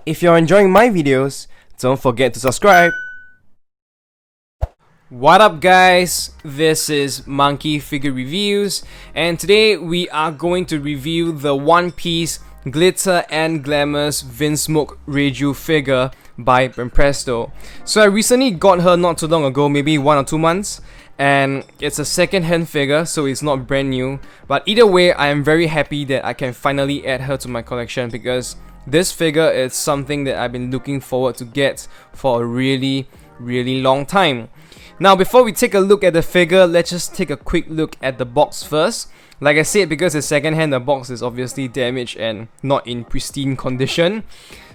If you're enjoying my videos, don't forget to subscribe. What up guys, this is Monkey Figure Reviews, and today we are going to review the One Piece Glitter and Glamours VINSMOKE REIJU figure by BANPRESTO. So I recently got her not too long ago, maybe 1 or 2 months, and it's a second-hand figure, so it's not brand new. But either way, I am very happy that I can finally add her to my collection, because this figure is something that I've been looking forward to get for a really long time. Now, before we take a look at the figure, let's just take a quick look at the box first. Like I said, because it's second-hand, the box is obviously damaged and not in pristine condition.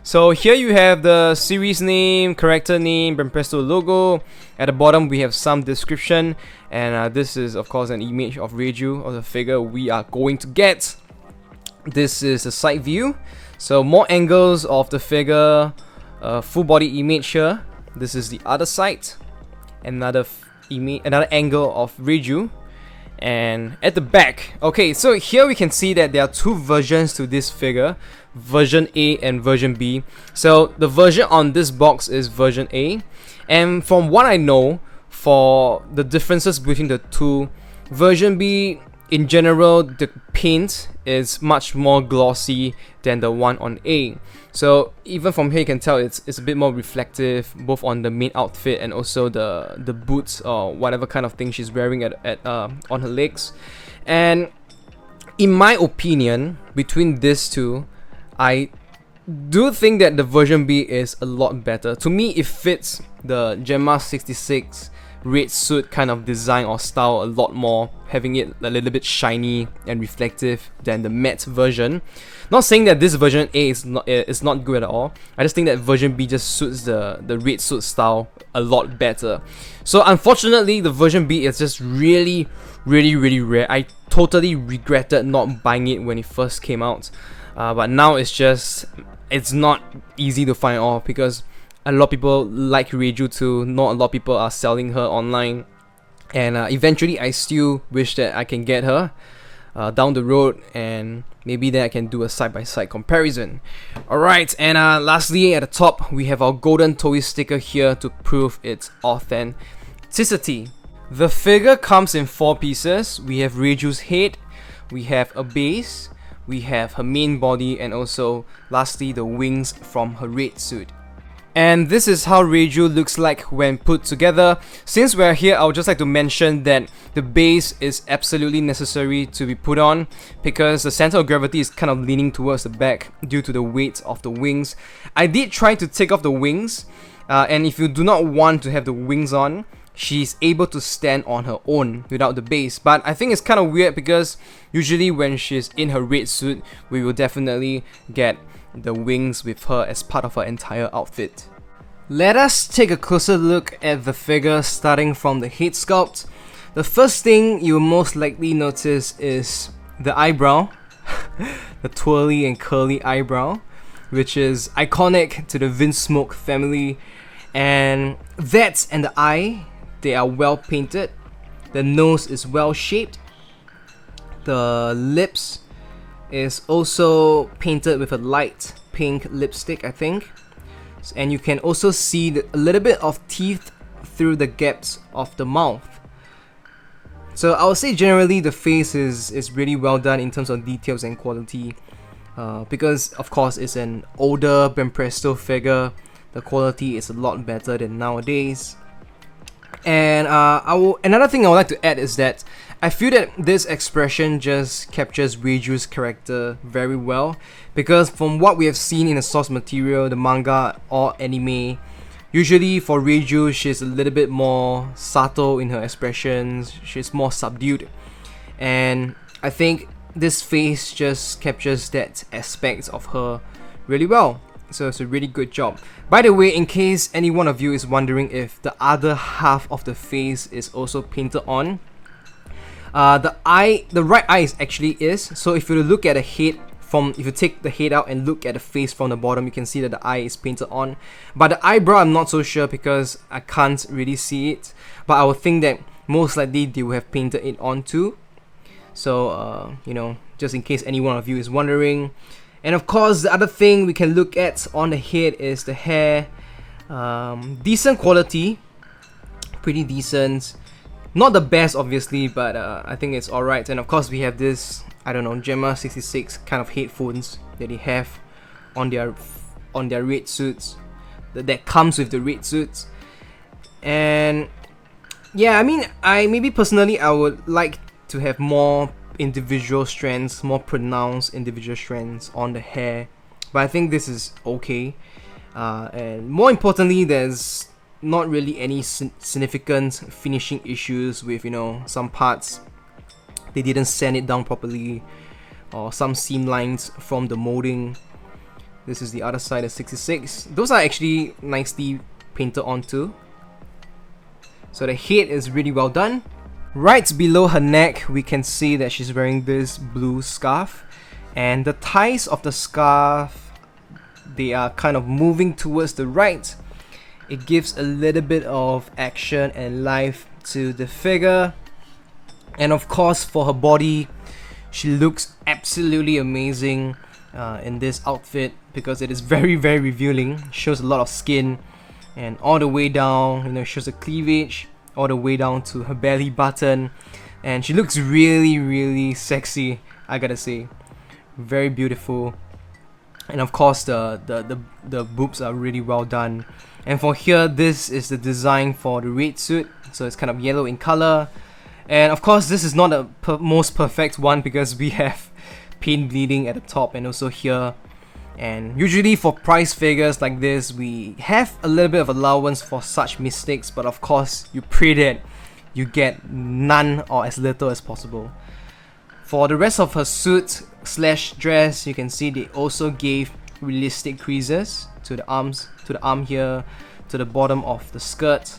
So here you have the series name, character name, BANPRESTO logo. At the bottom we have some description, and this is of course an image of Reiju, of the figure we are going to get. This is a side view, so more angles of the figure, full body image here. This is the other side, another angle of Reiju. And at the back, okay, so here we can see that there are 2 versions to this figure, version A and version B. So the version on this box is version A, and from what I know, for the differences between the two, version B in general, the paint is much more glossy than the one on A. So even from here you can tell it's a bit more reflective, both on the main outfit and also the boots or whatever kind of thing she's wearing on her legs. And in my opinion, between these two, I do think that the version B is a lot better. To me, it fits the Gemma 66 red suit kind of design or style a lot more, having it a little bit shiny and reflective than the matte version. Not saying that this version A is not good at all. I just think that version B just suits the red suit style a lot better. So unfortunately, the version B is just really rare. I totally regretted not buying it when it first came out, but now it's not easy to find off, because a lot of people like Reiju too. Not a lot of people are selling her online, and eventually I still wish that I can get her down the road, and maybe then I can do a side-by-side comparison. Alright, and lastly at the top we have our golden toy sticker here to prove its authenticity. The figure comes in 4 pieces. We have Reiju's head, we have a base, we have her main body, and also lastly the wings from her red suit. And this is how Reiju looks like when put together. Since we're here, I would just like to mention that the base is absolutely necessary to be put on, because the center of gravity is kind of leaning towards the back due to the weight of the wings. I did try to take off the wings, and if you do not want to have the wings on, she's able to stand on her own without the base. But I think it's kind of weird, because usually when she's in her red suit, we will definitely get the wings with her as part of her entire outfit. Let us take a closer look at the figure, starting from the head sculpt. The first thing you will most likely notice is the eyebrow, the twirly and curly eyebrow, which is iconic to the VINSMOKE family. And that and the eye, they are well painted. The nose is well shaped. The lips is also painted with a light pink lipstick, I think. And you can also see a little bit of teeth through the gaps of the mouth. So I would say generally the face is really well done in terms of details and quality, because of course it's an older BANPRESTO figure. The quality is a lot better than nowadays. And another thing I would like to add is that I feel that this expression just captures Reiju's character very well, because from what we have seen in the source material, the manga or anime, usually for Reiju she's a little bit more subtle in her expressions, she's more subdued, and I think this face just captures that aspect of her really well. So it's a really good job. By the way, in case any one of you is wondering if the other half of the face is also painted on, the right eye actually is. So if you look at the head if you take the head out and look at the face from the bottom, you can see that the eye is painted on. But the eyebrow, I'm not so sure, because I can't really see it. But I would think that most likely they will have painted it on too. So you know, just in case any one of you is wondering. And of course, the other thing we can look at on the head is the hair. Decent quality, pretty decent. Not the best, obviously, but I think it's alright. And of course, we have this, I don't know, Gemma 66 kind of headphones that they have on their red suits. That comes with the red suits. And yeah, I mean, maybe personally I would like to have more individual strands, more pronounced individual strands on the hair, but I think this is okay. And more importantly, there's not really any significant finishing issues with, you know, some parts they didn't sand it down properly, or some seam lines from the molding. This is the other side of 66. Those are actually nicely painted onto. So the head is really well done. Right below her neck, we can see that she's wearing this blue scarf, and the ties of the scarf, they are kind of moving towards the right. It gives a little bit of action and life to the figure. And of course, for her body, she looks absolutely amazing in this outfit, because it is very, very revealing. Shows a lot of skin, and all the way down, you know, shows the cleavage all the way down to her belly button, and she looks really, really sexy, I gotta say. Very beautiful. And of course, the boobs are really well done. And for here, this is the design for the red suit, so it's kind of yellow in color. And of course, this is not the most perfect one, because we have paint bleeding at the top and also here. And usually for price figures like this, we have a little bit of allowance for such mistakes, but of course, you pray that you get none or as little as possible. For the rest of her suit slash dress, you can see they also gave realistic creases to the arms, to the arm here, to the bottom of the skirt.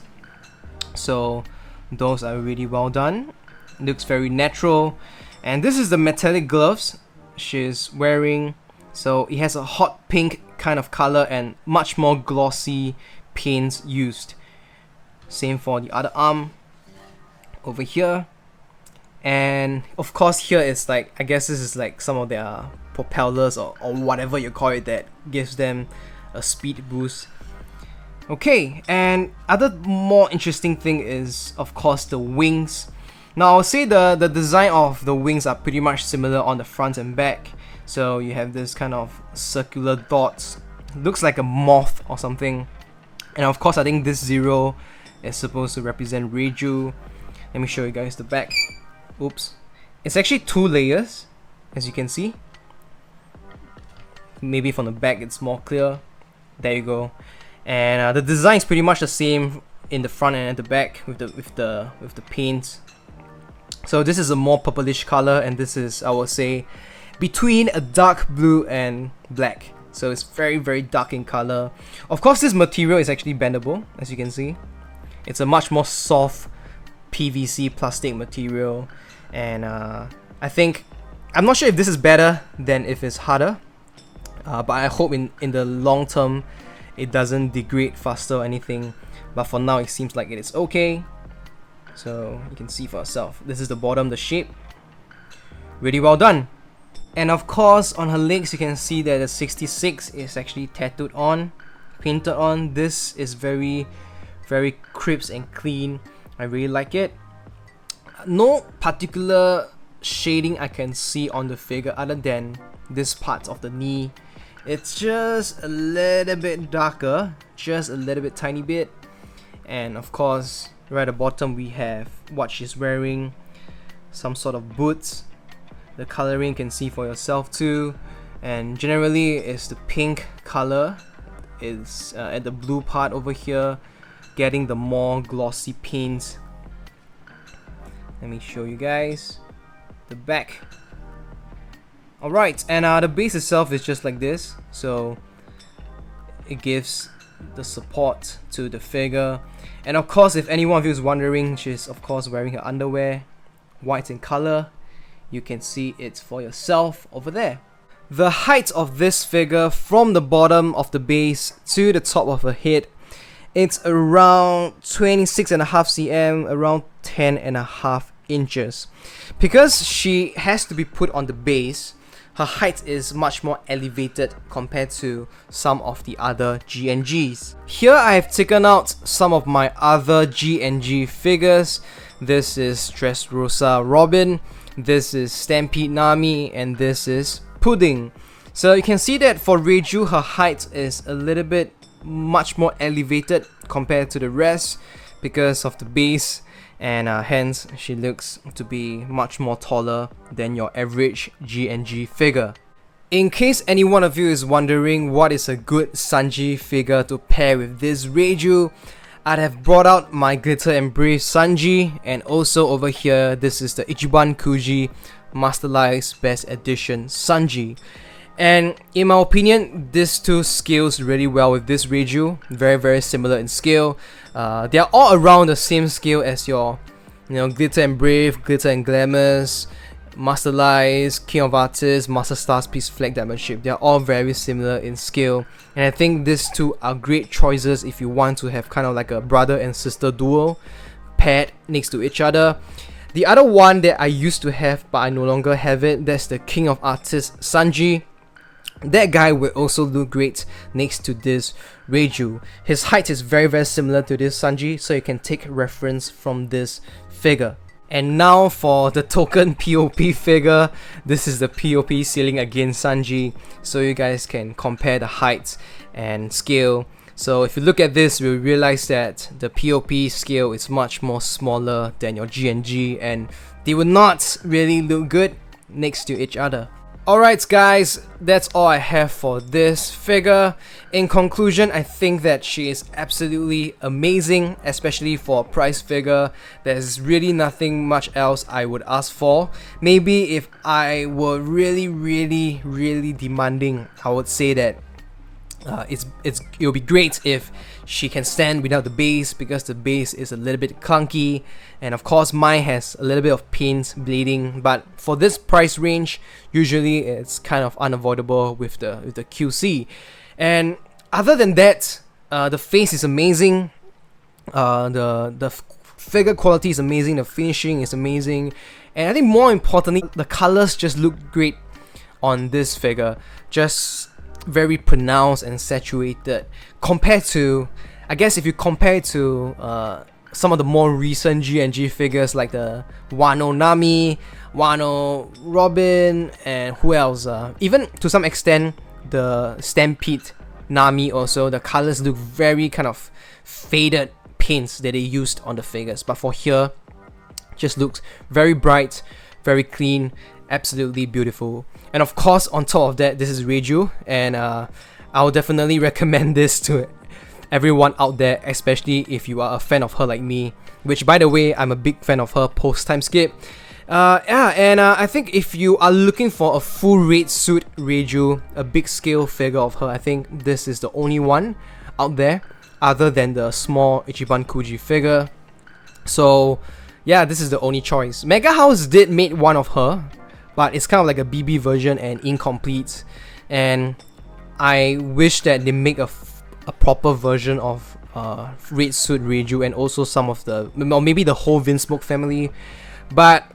So those are really well done. Looks very natural. And this is the metallic gloves she's wearing. So it has a hot pink kind of color and much more glossy paints used. Same for the other arm over here. And of course here is like, I guess this is like some of their propellers or whatever you call it that gives them a speed boost. Okay, and other more interesting thing is of course the wings. Now I'll say the design of the wings are pretty much similar on the front and back. So you have this kind of circular dots, looks like a moth or something. And of course I think this 0 is supposed to represent Reiju. Let me show you guys the back. Oops. It's actually 2 layers, as you can see. Maybe from the back it's more clear. There you go. And the design is pretty much the same in the front and at the back with the paint. So this is a more purplish color, and this is, I would say, between a dark blue and black. So it's very, very dark in color. Of course, this material is actually bendable, as you can see. It's a much more soft PVC plastic material, and I think, I'm not sure if this is better than if it's harder, but I hope in the long term it doesn't degrade faster or anything. But for now, it seems like it is okay. So you can see for yourself. This is the bottom, the shape. Really well done. And of course, on her legs, you can see that the 66 is actually tattooed on, painted on. This is very, very crisp and clean. I really like it. No particular shading I can see on the figure other than this part of the knee. It's just a little bit darker, just a little bit, tiny bit. And of course, right at the bottom we have what she's wearing, some sort of boots. The coloring you can see for yourself too, and generally it's the pink color. It's at the blue part over here, getting the more glossy paint. Let me show you guys the back. Alright, and the base itself is just like this, so it gives the support to the figure. And of course, if any one of you is wondering, she's of course wearing her underwear, white in color. You can see it for yourself over there. The height of this figure from the bottom of the base to the top of her head, it's around 26.5 cm, around 10.5 inches. Because she has to be put on the base, her height is much more elevated compared to some of the other GNGs. Here I have taken out some of my other GNG figures. This is Dressrosa Robin, this is Stampede Nami, and this is Pudding. So you can see that for Reiju, her height is a little bit much more elevated compared to the rest because of the base, and hence she looks to be much more taller than your average GNG figure. In case any one of you is wondering what is a good Sanji figure to pair with this Reiju, I'd have brought out my Glitter and Brave Sanji, and also over here this is the Ichiban Kuji Masterlise Best Edition Sanji. And in my opinion, these two scales really well with this Reiju. Very similar in scale. They are all around the same scale as your, Glitter and Brave, Glitter and Glamours, Masterlise, King of Artists, Master Stars, Peace Flag, Diamond Ship. They are all very similar in scale, and I think these two are great choices if you want to have kind of like a brother and sister duo paired next to each other. The other one that I used to have but I no longer have it, that's the King of Artists Sanji. That guy will also look great next to this Reiju. His height is very similar to this Sanji, so you can take reference from this figure. And now for the token POP figure. This is the POP ceiling against Sanji, so you guys can compare the height and scale. So if you look at this, you'll realize that the POP scale is much more smaller than your GNG, and they will not really look good next to each other. Alright guys, that's all I have for this figure. In conclusion, I think that she is absolutely amazing, especially for a price figure. There's really nothing much else I would ask for. Maybe if I were really demanding, I would say that it'll be great if she can stand without the base, because the base is a little bit clunky, and of course mine has a little bit of paint bleeding, but for this price range usually it's kind of unavoidable with the QC. And other than that, the face is amazing, the figure quality is amazing, the finishing is amazing, and I think more importantly, the colors just look great on this figure. Just very pronounced and saturated compared to, I guess if you compare it to some of the more recent GNG figures like the Wano Nami, Wano Robin, and who else, even to some extent the Stampede Nami also. The colors look very kind of faded paints that they used on the figures, but for here just looks very bright, very clean, absolutely beautiful. And of course, on top of that, this is Reiju, and I would definitely recommend this to everyone out there, especially if you are a fan of her like me, which by the way, I'm a big fan of her post time skip. I think if you are looking for a full red suit Reiju, a big scale figure of her, I think this is the only one out there other than the small Ichiban Kuji figure. So yeah, this is the only choice. Mega House did make one of her, but it's kind of like a BB version and incomplete, and I wish that they make a proper version of Red Suit Reiju, and also some of the, or maybe the whole VINSMOKE family. But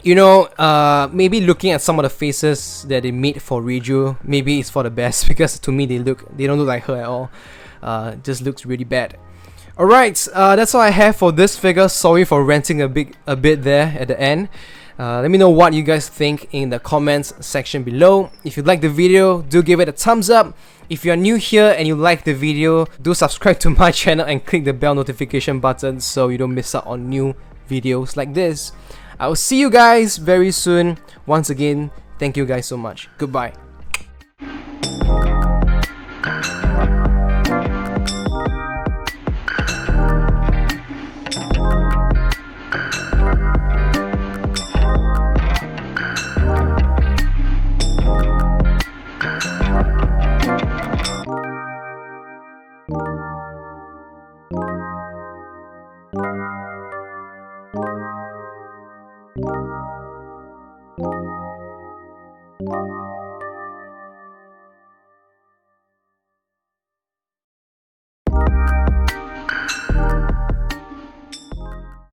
maybe looking at some of the faces that they made for Reiju, maybe it's for the best, because to me they don't look like her at all. Just looks really bad. Alright, that's all I have for this figure. Sorry for ranting a bit there at the end. Let me know what you guys think in the comments section below. If you like the video, do give it a thumbs up. If you are new here and you like the video, do subscribe to my channel and click the bell notification button so you don't miss out on new videos like this. I will see you guys very soon. Once again, thank you guys so much. Goodbye. Thank you.